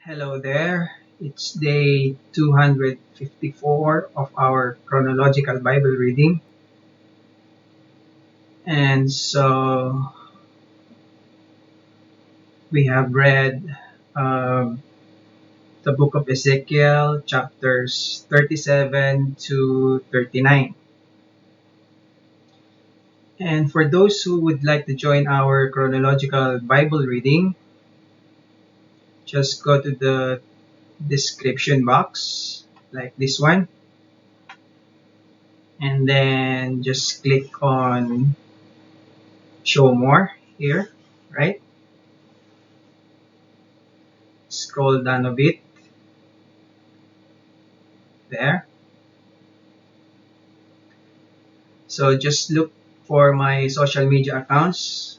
Hello there. It's day 254 of our chronological Bible reading. And so we have read um, the book of Ezekiel, chapters 37 to 39. And for those who would like to join our chronological Bible reading, just go to the description box like this one, and then just click on show more here, right? Scroll down a bit there. So just look for my social media accounts.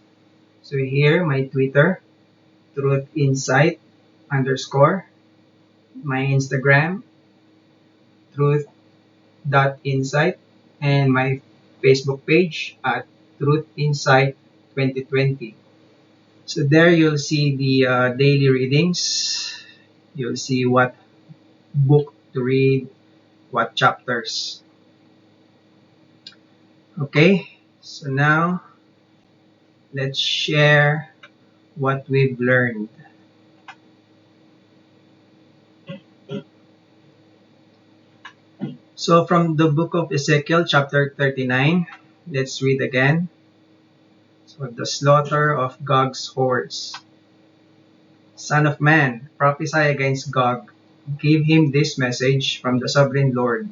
So here, my Twitter, Truth Insight underscore, my Instagram, Truth.insight, and my Facebook page at Truth Insight 2020. So there you'll see the daily readings. You'll see what book to read, what chapters. Okay, so now let's share what we've learned. So from the book of Ezekiel, chapter 39, let's read again. So the slaughter of Gog's hordes. Son of man, prophesy against Gog. Give him this message from the sovereign Lord.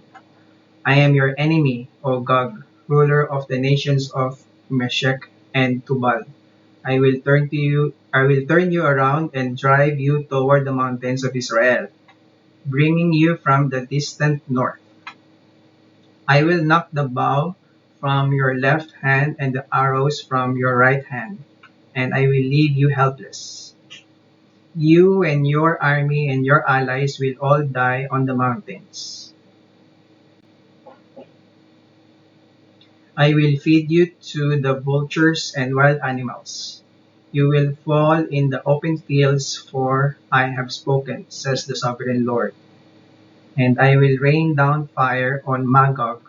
I am your enemy, O Gog, ruler of the nations of Meshech and Tubal. I will turn you around and drive you toward the mountains of Israel, bringing you from the distant north. I will knock the bow from your left hand and the arrows from your right hand, and I will leave you helpless. You and your army and your allies will all die on the mountains. I will feed you to the vultures and wild animals. You will fall in the open fields, for I have spoken, says the sovereign Lord. And I will rain down fire on Magog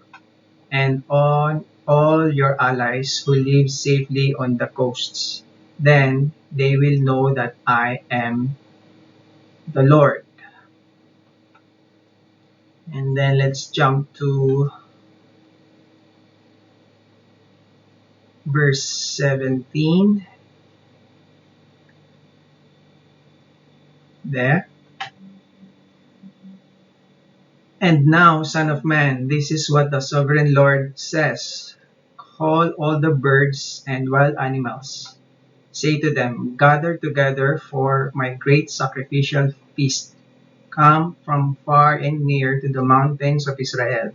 and on all your allies who live safely on the coasts. Then they will know that I am the Lord. And then let's jump to verse 17 there. And now, Son of Man, this is what the sovereign Lord says. Call all the birds and wild animals. Say to them, gather together for my great sacrificial feast. Come from far and near to the mountains of Israel,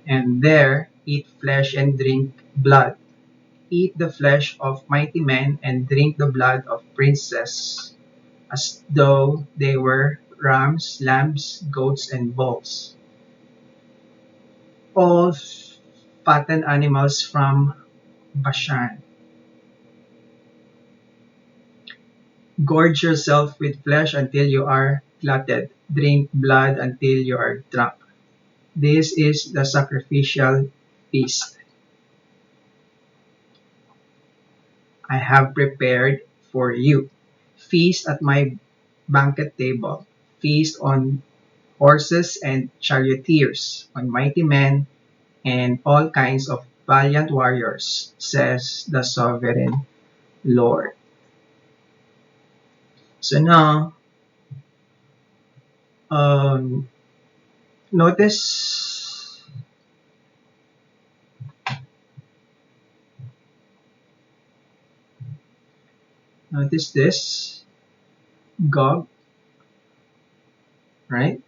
and there eat flesh and drink blood. Eat the flesh of mighty men and drink the blood of princes, as though they were rams, lambs, goats, and bulls. All fattened animals from Bashan. Gorge yourself with flesh until you are glutted. Drink blood until you are drunk. This is the sacrificial feast I have prepared for you. Feast at my banquet table. Feast on horses and charioteers, on mighty men and all kinds of valiant warriors, says the sovereign Lord. So now, um, notice notice this Gog, right?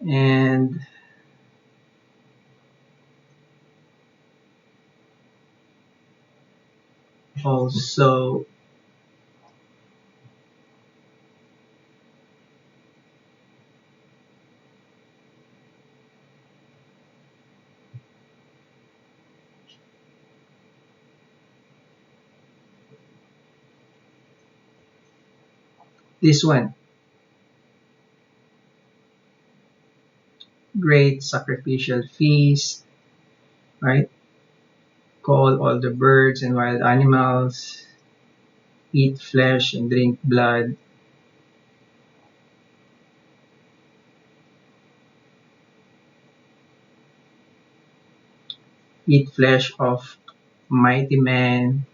And also This one, great sacrificial feast, right? Call all the birds and wild animals, eat flesh and drink blood. Eat flesh of mighty men.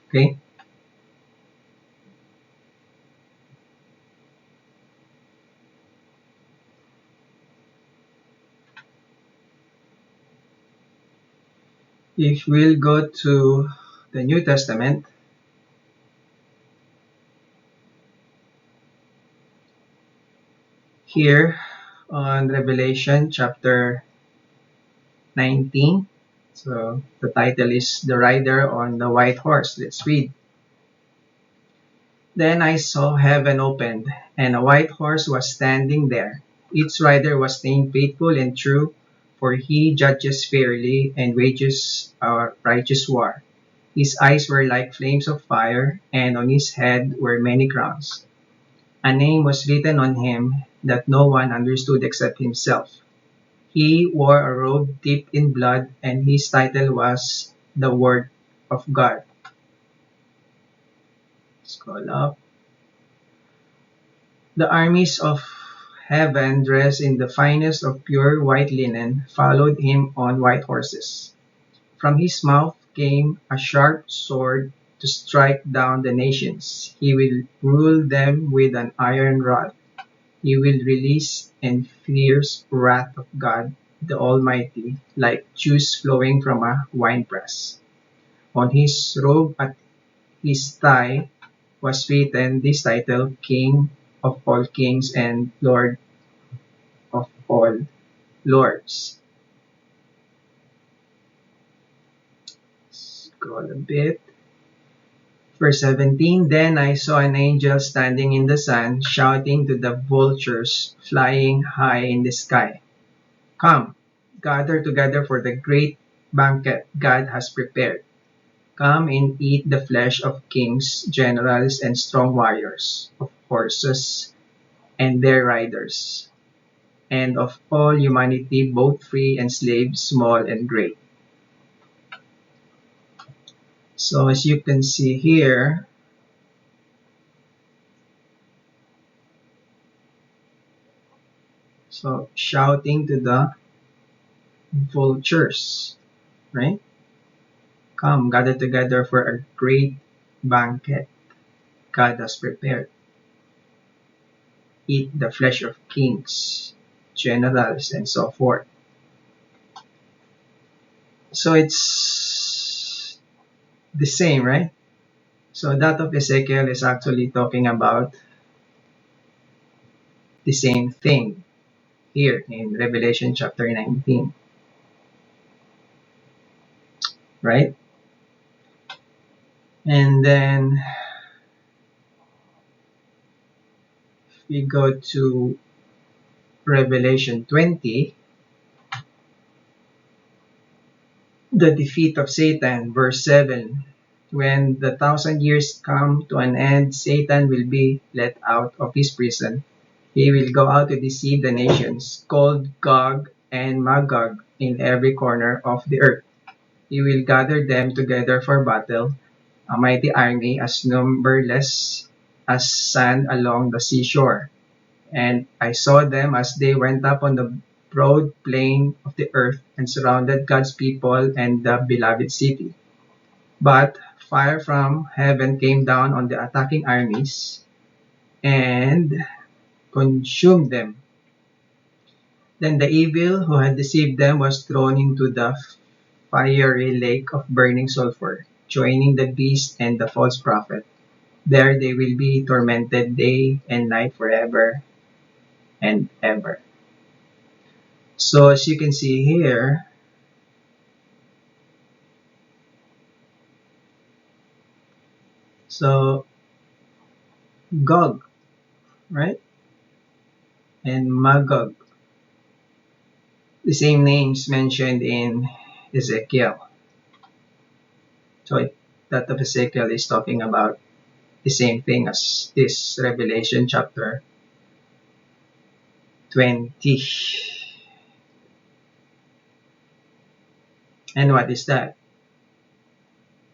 Okay? If we'll go to the New Testament, here on Revelation chapter 19, so the title is The Rider on the White Horse. Let's read. Then I saw heaven opened, and a white horse was standing there. Its rider was named Faithful and True, for he judges fairly and wages a righteous war. His eyes were like flames of fire, and on his head were many crowns. A name was written on him that no one understood except himself. He wore a robe dipped in blood, and his title was the Word of God. Scroll up. The armies of heaven, dressed in the finest of pure white linen, followed him on white horses. From his mouth came a sharp sword to strike down the nations. He will rule them with an iron rod. He will release and fierce wrath of God the Almighty, like juice flowing from a winepress. On his robe at his thigh was written this title, King of all kings and Lord of all lords. Scroll a bit. Verse 17, Then I saw an angel standing in the sun, shouting to the vultures flying high in the sky, Come, gather together for the great banquet God has prepared. Come and eat the flesh of kings, generals, and strong warriors, of horses and their riders, and of all humanity, both free and slave, small and great. So as you can see here, so shouting to the vultures, right? Come, gather together for a great banquet God has prepared. Eat the flesh of kings, generals, and so forth. So it's the same, right? So that of Ezekiel is actually talking about the same thing here in Revelation chapter 19, right? And then we go to Revelation 20, the defeat of Satan, verse 7. When the 1,000 years come to an end, Satan will be let out of his prison. He will go out to deceive the nations, called Gog and Magog, in every corner of the earth. He will gather them together for battle, a mighty army as numberless as sand along the seashore. And I saw them as they went up on the broad plain of the earth and surrounded God's people and the beloved city. But fire from heaven came down on the attacking armies and consumed them. Then the evil who had deceived them was thrown into the fiery lake of burning sulfur, joining the beast and the false prophet. There they will be tormented day and night forever and ever. So as you can see here, so Gog, right? And Magog, the same names mentioned in Ezekiel. So that of Ezekiel is talking about the same thing as this Revelation chapter 20. And what is that?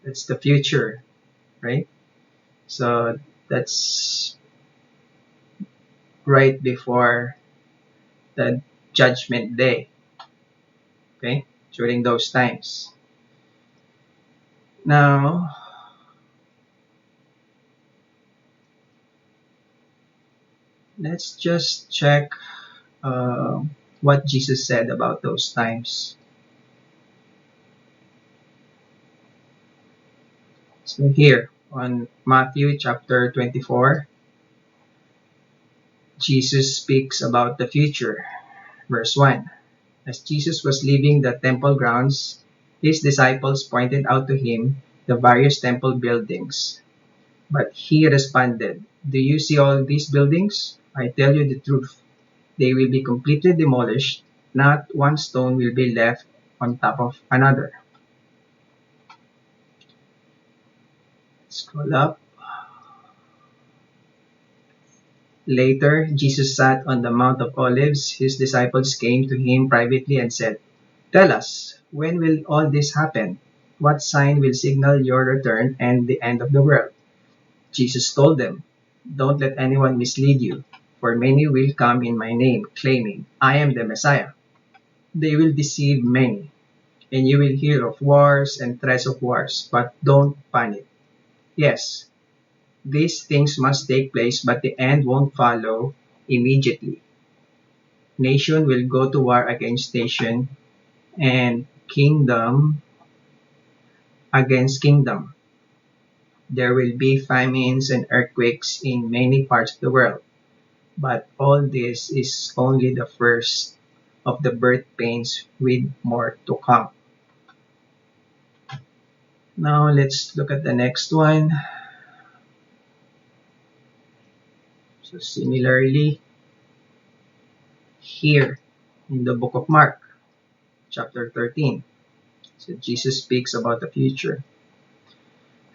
It's the future, right? So that's right before the judgment day, okay? During those times. Now, let's just check uh, what Jesus said about those times. So here on Matthew chapter 24, Jesus speaks about the future. Verse 1. As Jesus was leaving the temple grounds, his disciples pointed out to him the various temple buildings. But he responded, "Do you see all these buildings? I tell you the truth. They will be completely demolished. Not one stone will be left on top of another." Scroll up. Later, Jesus sat on the Mount of Olives. His disciples came to him privately and said, "Tell us, when will all this happen? What sign will signal your return and the end of the world?" Jesus told them, "Don't let anyone mislead you, for many will come in my name, claiming, 'I am the Messiah.' They will deceive many, and you will hear of wars and threats of wars, but don't panic. Yes, these things must take place, but the end won't follow immediately. Nation will go to war against nation, and kingdom against kingdom. There will be famines and earthquakes in many parts of the world. But all this is only the first of the birth pains, with more to come." Now let's look at the next one. So similarly, here in the book of Mark, chapter 13, so Jesus speaks about the future.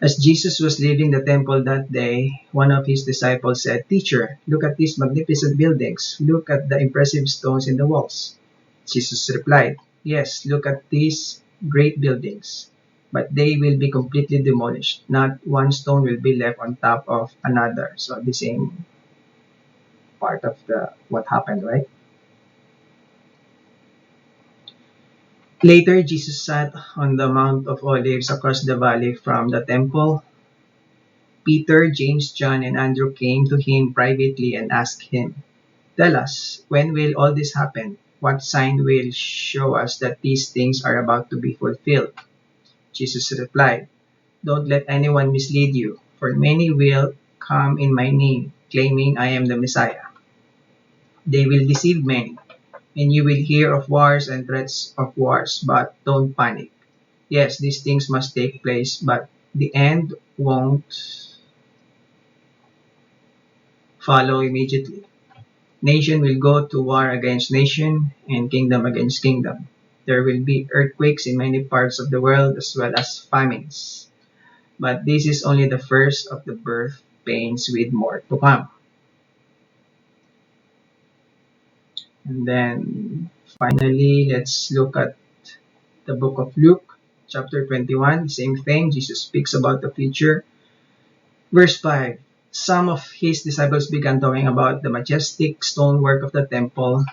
As Jesus was leaving the temple that day, one of his disciples said, "Teacher, look at these magnificent buildings. Look at the impressive stones in the walls." Jesus replied, "Yes, look at these great buildings, but they will be completely demolished. Not one stone will be left on top of another." So the same part of the what happened, right? Later, Jesus sat on the Mount of Olives across the valley from the temple. Peter, James, John, and Andrew came to him privately and asked him, "Tell us, when will all this happen? What sign will show us that these things are about to be fulfilled?" Jesus replied, "Don't let anyone mislead you, for many will come in my name, claiming I am the Messiah. They will deceive many, and you will hear of wars and threats of wars, but don't panic. Yes, these things must take place, but the end won't follow immediately. Nation will go to war against nation, and kingdom against kingdom. There will be earthquakes in many parts of the world as well as famines. But this is only the first of the birth pains, with more to come. And then finally, let's look at the book of Luke, chapter 21. Same thing, Jesus speaks about the future. Verse 5. Some of his disciples began talking about the majestic stonework of the temple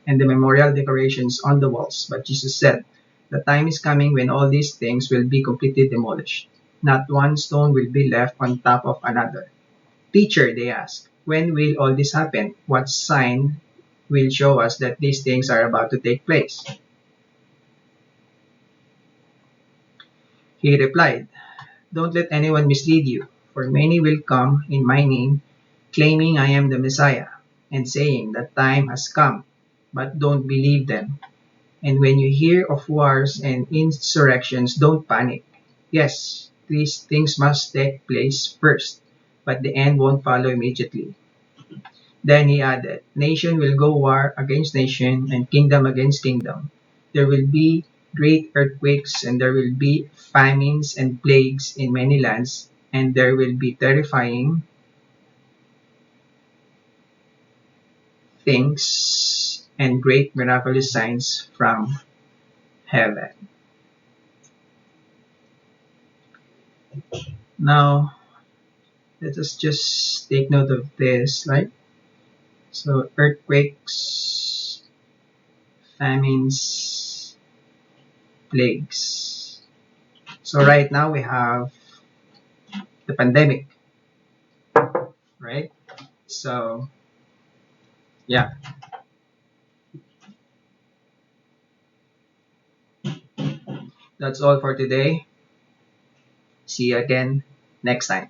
and the memorial decorations on the walls. But Jesus said, "The time is coming when all these things will be completely demolished. Not one stone will be left on top of another." "Teacher," they asked, "when will all this happen? What sign will show us that these things are about to take place?" He replied, "Don't let anyone mislead you, for many will come in my name, claiming I am the Messiah, and saying that time has come. But don't believe them. And when you hear of wars and insurrections, don't panic. Yes, these things must take place first, but the end won't follow immediately." Then he added, "Nation will go war against nation, and kingdom against kingdom. There will be great earthquakes, and there will be famines and plagues in many lands. and there will be terrifying things and great miraculous signs from heaven. Now, let us just take note of this, right? So, earthquakes, famines, plagues. So, right now we have the pandemic, right? So, yeah, that's all for today. See you again next time.